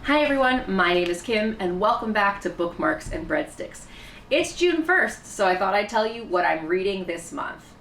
Hi everyone, my name is Kim and welcome back to Bookmarks and Breadsticks. It's June 1st, so I thought I'd tell you what I'm reading this month.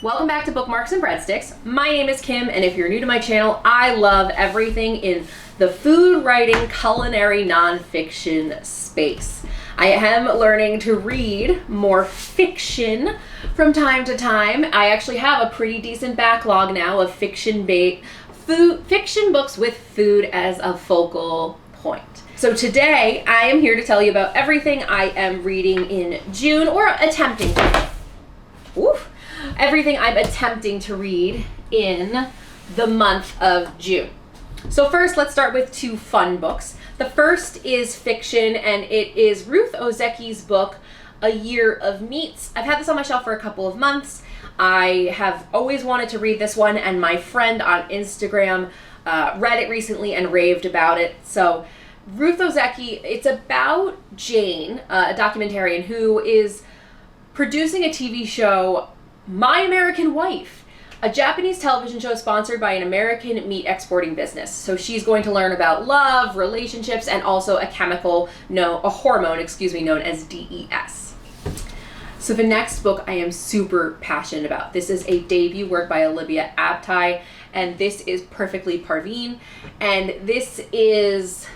Welcome back to Bookmarks and Breadsticks. My name is Kim, and if you're new to my channel, I love everything in the food writing, culinary, nonfiction space. I am learning to read more fiction from time to time. I actually have a pretty decent backlog now of fiction books with food as a focal point. So today I am here to tell you about everything I am reading in June, or attempting to. Everything I'm attempting to read in the month of June. So first, let's start with two fun books. The first is fiction, and it is Ruth Ozecki's book, A Year of Meats. I've had this on my shelf for a couple of months. I have always wanted to read this one, and my friend on Instagram read it recently and raved about it. So Ruth Ozecki, it's about Jane, a documentarian who is producing a TV show, My American Wife, a Japanese television show sponsored by an American meat exporting business. So she's going to learn about love, relationships, and also a hormone, known as DES. So the next book I am super passionate about. This is a debut work by Olivia Abtai, and this is Perfectly Parveen. And this is,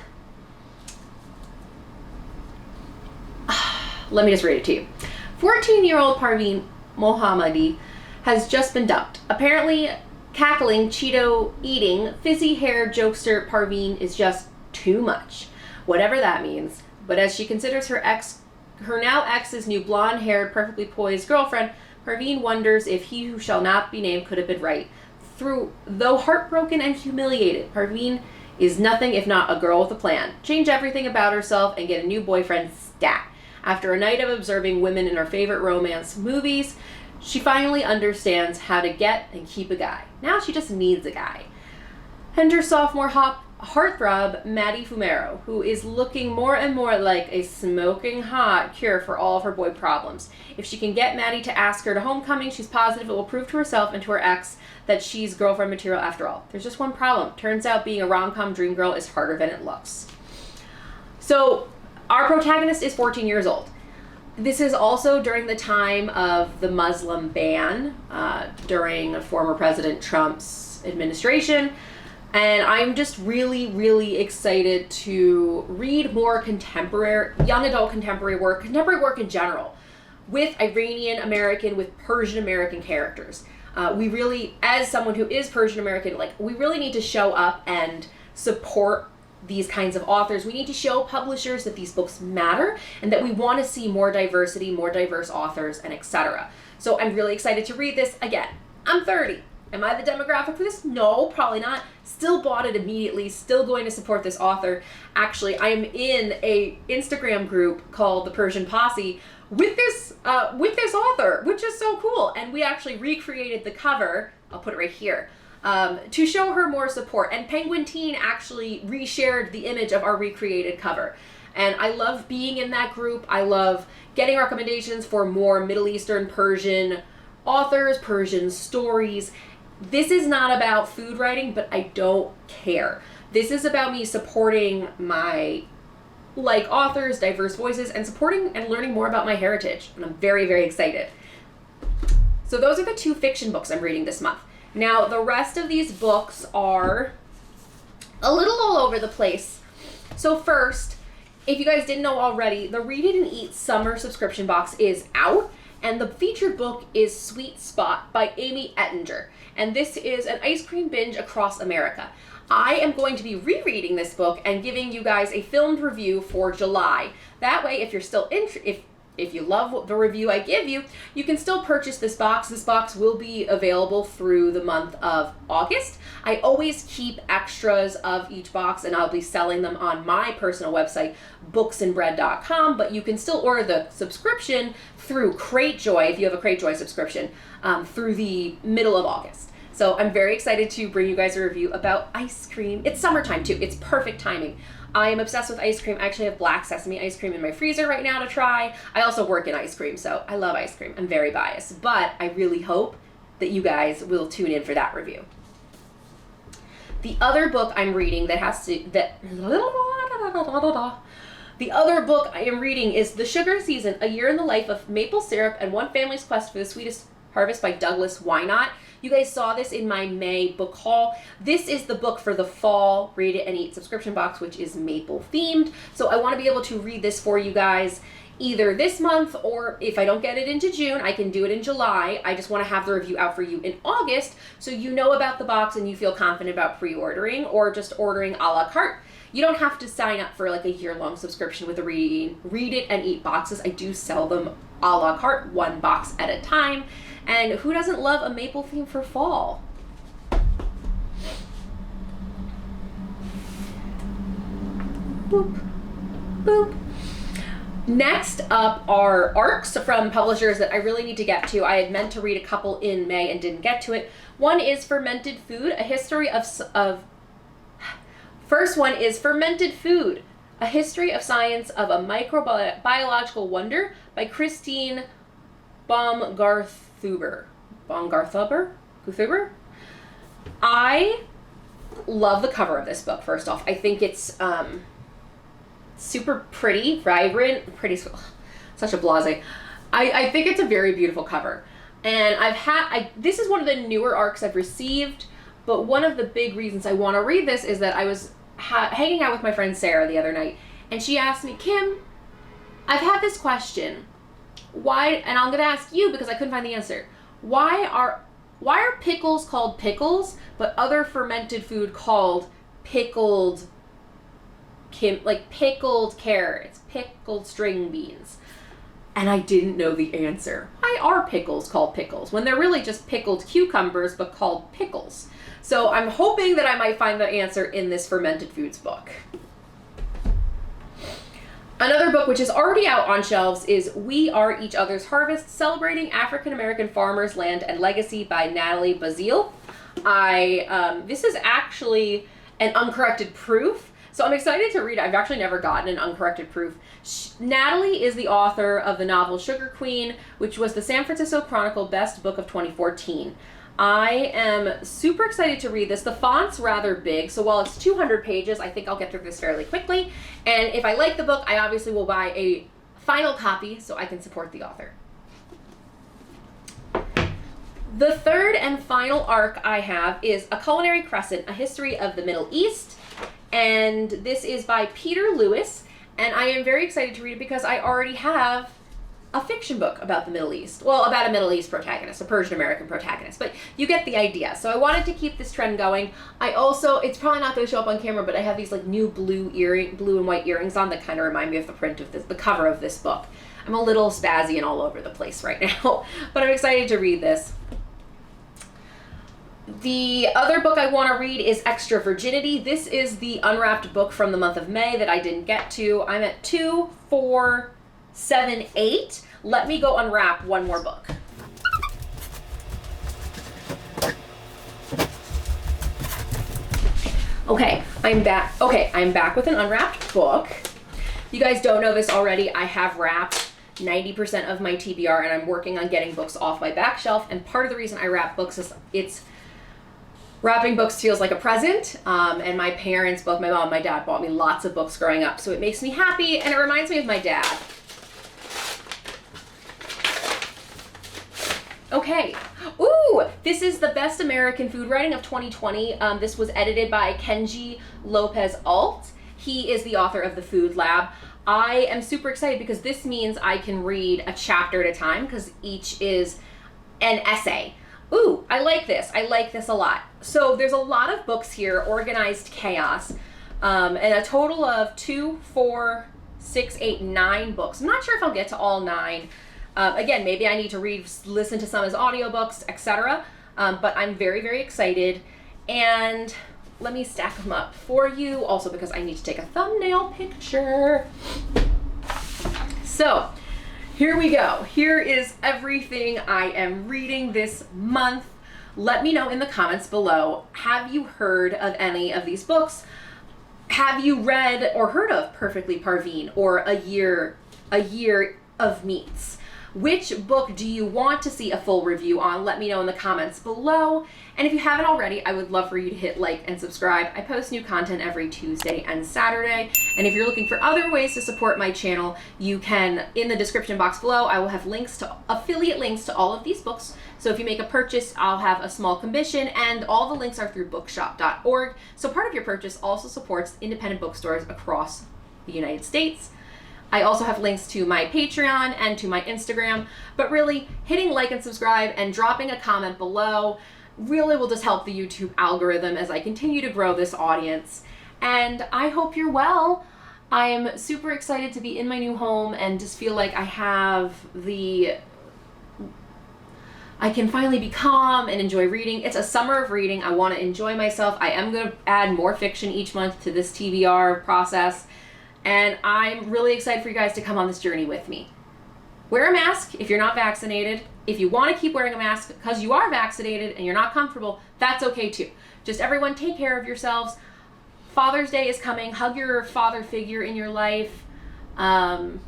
let me just read it to you. 14-year-old Parveen Mohammadi has just been dumped. Apparently, cackling, Cheeto-eating, fizzy-haired jokester Parveen is just too much, whatever that means. But as she considers her now ex's new blonde-haired, perfectly poised girlfriend, Parveen wonders if he who shall not be named could have been right. Though heartbroken and humiliated, Parveen is nothing if not a girl with a plan. Change everything about herself and get a new boyfriend stat. After a night of observing women in her favorite romance movies, she finally understands how to get and keep a guy. Now she just needs a guy. Enter sophomore heartthrob Maddie Fumero, who is looking more and more like a smoking hot cure for all of her boy problems. If she can get Maddie to ask her to homecoming, she's positive it will prove to herself and to her ex that she's girlfriend material after all. There's just one problem. Turns out being a rom-com dream girl is harder than it looks. So our protagonist is 14 years old. This is also during the time of the Muslim ban during former President Trump's administration. And I'm just really, really excited to read more contemporary, young adult contemporary work in general, with Iranian American, with Persian American characters. We really, as someone who is Persian American, we really need to show up and support these kinds of authors. We need to show publishers that these books matter and that we want to see more diversity, more diverse authors, and etc. So I'm really excited to read this. Again, I'm 30. Am I the demographic for this? No, probably not. Still bought it immediately, still going to support this author. Actually, I'm in a Instagram group called the Persian Posse with this author, which is so cool. And we actually recreated the cover. I'll put it right here. To show her more support. And Penguin Teen actually reshared the image of our recreated cover. And I love being in that group. I love getting recommendations for more Middle Eastern Persian authors, Persian stories. This is not about food writing, but I don't care. This is about me supporting my authors, diverse voices, and supporting and learning more about my heritage. And I'm very, very excited. So those are the two fiction books I'm reading this month. Now, the rest of these books are a little all over the place. So first, if you guys didn't know already, the Read It and Eat summer subscription box is out, and the featured book is Sweet Spot by Amy Ettinger. And this is an ice cream binge across America. I am going to be rereading this book and giving you guys a filmed review for July. That way, if you're still if you love the review I give you, you can still purchase this box. This box will be available through the month of August. I always keep extras of each box, and I'll be selling them on my personal website, booksandbread.com, but you can still order the subscription through Cratejoy, if you have a Cratejoy subscription, through the middle of August. So I'm very excited to bring you guys a review about ice cream. It's summertime too. It's perfect timing. I am obsessed with ice cream. I actually have black sesame ice cream in my freezer right now to try. I also work in ice cream, so I love ice cream. I'm very biased, but I really hope that you guys will tune in for that review. The other book I'm reading the other book I am reading is The Sugar Season, A Year in the Life of Maple Syrup and One Family's Quest for the Sweetest Harvest by Douglas Wynot. You guys saw this in my May book haul. This is the book for the fall Read It and Eat subscription box, which is maple themed. So I want to be able to read this for you guys either this month, or if I don't get it into June, I can do it in July. I just want to have the review out for you in August, so you know about the box and you feel confident about pre-ordering or just ordering a la carte. You don't have to sign up for like a year-long subscription with the Read It and Eat boxes. I do sell them a la carte, one box at a time. And who doesn't love a maple theme for fall? Boop, boop. Next up are ARCs from publishers that I really need to get to. I had meant to read a couple in May and didn't get to it. One is Fermented Food, a history First one is Fermented Food, a history of science of a microbiological wonder by Christine Baumgarthuber. I love the cover of this book, first off. I think it's super pretty, vibrant, such a blase. I think it's a very beautiful cover. And this is one of the newer ARCs I've received, but one of the big reasons I want to read this is that I was hanging out with my friend Sarah the other night, and she asked me, Kim, I've had this question. Why, and I'm going to ask you because I couldn't find the answer. Why are pickles called pickles, but other fermented food called pickled carrots, pickled string beans? And I didn't know the answer. Why are pickles called pickles when they're really just pickled cucumbers but called pickles? So I'm hoping that I might find the answer in this fermented foods book. Another book which is already out on shelves is We Are Each Other's Harvest, Celebrating African American Farmers' Land and Legacy by Natalie Bazile. This is actually an uncorrected proof, so I'm excited to read it. I've actually never gotten an uncorrected proof. Natalie is the author of the novel Sugar Queen, which was the San Francisco Chronicle Best Book of 2014. I am super excited to read this. The font's rather big, so while it's 200 pages, I think I'll get through this fairly quickly. And if I like the book, I obviously will buy a final copy so I can support the author. The third and final ARC I have is A Culinary Crescent, A History of the Middle East. And this is by Peter Lewis. And I am very excited to read it because I already have a fiction book about the Middle East. Well, about a Middle East protagonist, a Persian American protagonist, but you get the idea. So I wanted to keep this trend going. I also, it's probably not going to show up on camera, but I have these like new blue and white earrings on that kind of remind me of the print of the cover of this book. I'm a little spazzy and all over the place right now, but I'm excited to read this. The other book I want to read is Extra Virginity. This is the unwrapped book from the month of May that I didn't get to. I'm at 2, 4, 7, 8. Let me go unwrap one more book. Okay, I'm back. I'm back with an unwrapped book. You guys don't know this already. I have wrapped 90% of my TBR, and I'm working on getting books off my back shelf. And part of the reason I wrap books is wrapping books feels like a present, and my parents, both my mom and my dad, bought me lots of books growing up, so it makes me happy, and it reminds me of my dad. Okay. Ooh, this is the Best American Food Writing of 2020. This was edited by Kenji Lopez Alt. He is the author of The Food Lab. I am super excited because this means I can read a chapter at a time because each is an essay. Ooh, I like this. I like this a lot. So there's a lot of books here, organized chaos, and a total of 2, 4, 6, 8, 9 books. I'm not sure if I'll get to all 9. Again, maybe I need to listen to some as audiobooks, etc. But I'm very, very excited. And let me stack them up for you, also because I need to take a thumbnail picture. So here we go. Here is everything I am reading this month. Let me know in the comments below, have you heard of any of these books? Have you read or heard of Perfectly Parveen or A Year of Meats? Which book do you want to see a full review on? Let me know in the comments below. And if you haven't already, I would love for you to hit like and subscribe. I post new content every Tuesday and Saturday. And if you're looking for other ways to support my channel, you can, in the description box below, I will have links to affiliate links to all of these books. So if you make a purchase, I'll have a small commission, and all the links are through bookshop.org. So part of your purchase also supports independent bookstores across the United States. I also have links to my Patreon and to my Instagram, but really hitting like and subscribe and dropping a comment below really will just help the YouTube algorithm as I continue to grow this audience. And I hope you're well. I am super excited to be in my new home and just feel like I can finally be calm and enjoy reading. It's a summer of reading. I want to enjoy myself. I am going to add more fiction each month to this TBR process. And I'm really excited for you guys to come on this journey with me. Wear a mask if you're not vaccinated. If you want to keep wearing a mask because you are vaccinated and you're not comfortable, that's okay too. Just everyone take care of yourselves. Father's Day is coming. Hug your father figure in your life. I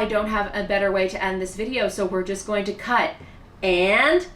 don't have a better way to end this video, so we're just going to cut and